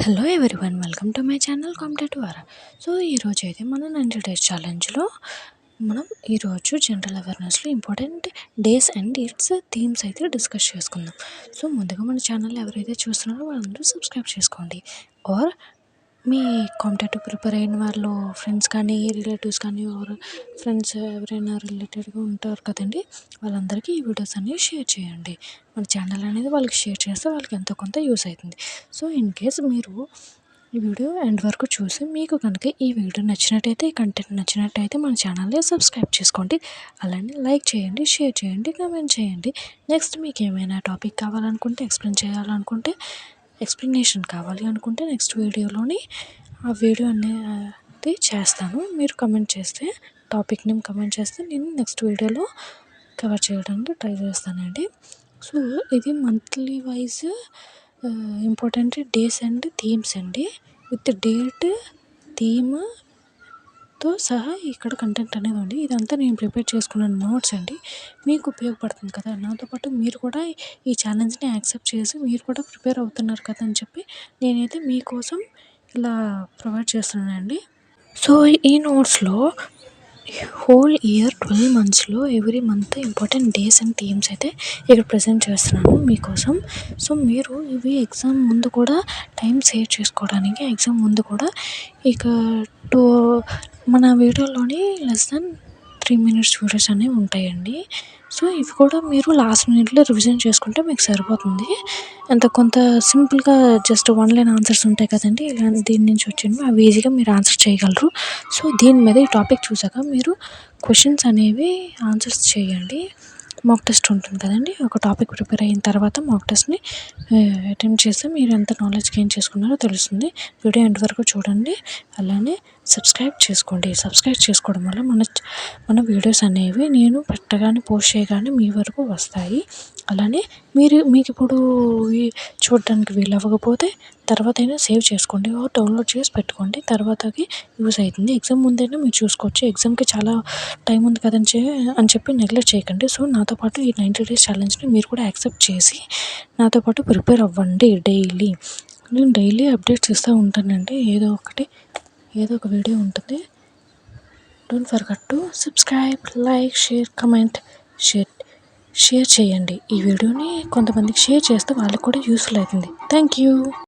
Hello everyone, welcome to my channel competitive వారా. So ఈరోజు అయితే మనం 90 డేస్ ఛాలెంజ్లో మనం ఈరోజు జనరల్ అవేర్నెస్లో important days and its themes అయితే డిస్కస్ చేసుకుందాం. సో ముందుగా మన ఛానల్ ఎవరైతే చూస్తున్నారో వాళ్ళందరూ సబ్స్క్రైబ్ చేసుకోండి. ఆర్ మీ కాంపిటేటివ్ ప్రిపేర్ అయిన వాళ్ళు ఫ్రెండ్స్ కానీ రిలేటివ్స్ కానీ ఆర్ ఫ్రెండ్స్ ఎవరైనా రిలేటెడ్గా ఉంటారు కదండి, వాళ్ళందరికీ ఈ వీడియోస్ అనేవి షేర్ చేయండి. మన ఛానల్ అనేది వాళ్ళకి షేర్ చేస్తే వాళ్ళకి ఎంతో కొంత యూస్ అవుతుంది. సో ఇన్ కేస్ మీరు ఈ వీడియో ఎండ్ వరకు చూసి మీకు కనుక ఈ వీడియో నచ్చినట్టయితే, ఈ కంటెంట్ నచ్చినట్టయితే మన ఛానల్ని సబ్స్క్రైబ్ చేసుకోండి. అలానే లైక్ చేయండి, షేర్ చేయండి, కామెంట్ చేయండి. నెక్స్ట్ మీకు ఏమైనా టాపిక్ కావాలనుకుంటే, ఎక్స్ప్లెనేషన్ కావాలి అనుకుంటే నెక్స్ట్ వీడియోలోని ఆ వీడియో అనేది చేస్తాను. మీరు కమెంట్ చేస్తే, టాపిక్ నేమ్ కమెంట్ చేస్తే నేను నెక్స్ట్ వీడియోలో కవర్ చేయడానికి ట్రై చేస్తానండి. సో ఇది monthly wise important days and themes అండి, విత్ డేట్, థీమ్తో సహా ఇక్కడ కంటెంట్ అనేది ఉంది. ఇదంతా నేను ప్రిపేర్ చేసుకున్న నోట్స్ అండి, మీకు ఉపయోగపడుతుంది కదా. నాతో పాటు మీరు కూడా ఈ ఛాలెంజ్ని యాక్సెప్ట్ చేసి మీరు కూడా ప్రిపేర్ అవుతున్నారు కదా అని చెప్పి నేనైతే మీకోసం ఇలా ప్రొవైడ్ చేస్తున్నానండి. సో ఈ నోట్స్లో హోల్ ఇయర్ 12 మంత్స్లో every month important days and themes అయితే ఇక్కడ ప్రజెంట్ చేస్తున్నాను మీకోసం. సో మీరు ఇవి ఎగ్జామ్ ముందు కూడా టైం సేవ్ చేసుకోవడానికి, ఎగ్జామ్ ముందు కూడా ఇక మన వీడియోలోని లెస్ దెన్ 3 minutes వీడియోస్ అనేవి ఉంటాయండి. సో ఇవి కూడా మీరు లాస్ట్ మినిట్లో రివిజన్ చేసుకుంటే మీకు సరిపోతుంది. ఎంత కొంత సింపుల్గా జస్ట్ 1 line ఆన్సర్స్ ఉంటాయి కదండి, ఇలా దీని నుంచి వచ్చినవి అవి ఈజీగా మీరు ఆన్సర్ చేయగలరు. సో దీని మీద ఈ టాపిక్ చూసాక మీరు క్వశ్చన్స్ అనేవి ఆన్సర్స్ చేయండి. మాక్ టెస్ట్ ఉంటుంది కదండి, ఒక టాపిక్ ప్రిపేర్ అయిన తర్వాత మాక్ టెస్ట్ని అటెంప్ట్ చేస్తే మీరు ఎంత నాలెడ్జ్ గెయిన్ చేసుకున్నారో తెలుస్తుంది. వీడియో ఎండ్ వరకు చూడండి. అలానే సబ్స్క్రైబ్ చేసుకోండి. సబ్స్క్రైబ్ చేసుకోవడం వల్ల మన వీడియోస్ అనేవి నేను పెట్టగానే, పోస్ట్ చేయగానే మీ వరకు వస్తాయి. అలానే మీకు ఇప్పుడు చూడడానికి వీలవ్వకపోతే తర్వాత అయినా సేవ్ చేసుకోండి, డౌన్లోడ్ చేసి పెట్టుకోండి, తర్వాతకి యూస్ అవుతుంది. ఎగ్జామ్ ముందైనా మీరు చూసుకోవచ్చు. ఎగ్జామ్కి చాలా టైం ఉంది కదని అని చెప్పి నెగ్లెక్ట్ చేయకండి. సో నాతో పాటు ఈ 90 డేస్ ఛాలెంజ్ని మీరు కూడా యాక్సెప్ట్ చేసి నాతో పాటు ప్రిపేర్ అవ్వండి. నేను డైలీ అప్డేట్స్ ఇస్తూ ఉంటానండి. ఏదో ఒక వీడియో ఉంటుంది. Don't forget to subscribe, like, share, comment. Share చేయండి. ఈ వీడియోని కొంతమందికి షేర్ చేస్తే వాళ్ళకి కూడా యూస్ఫుల్ అవుతుంది. Thank you.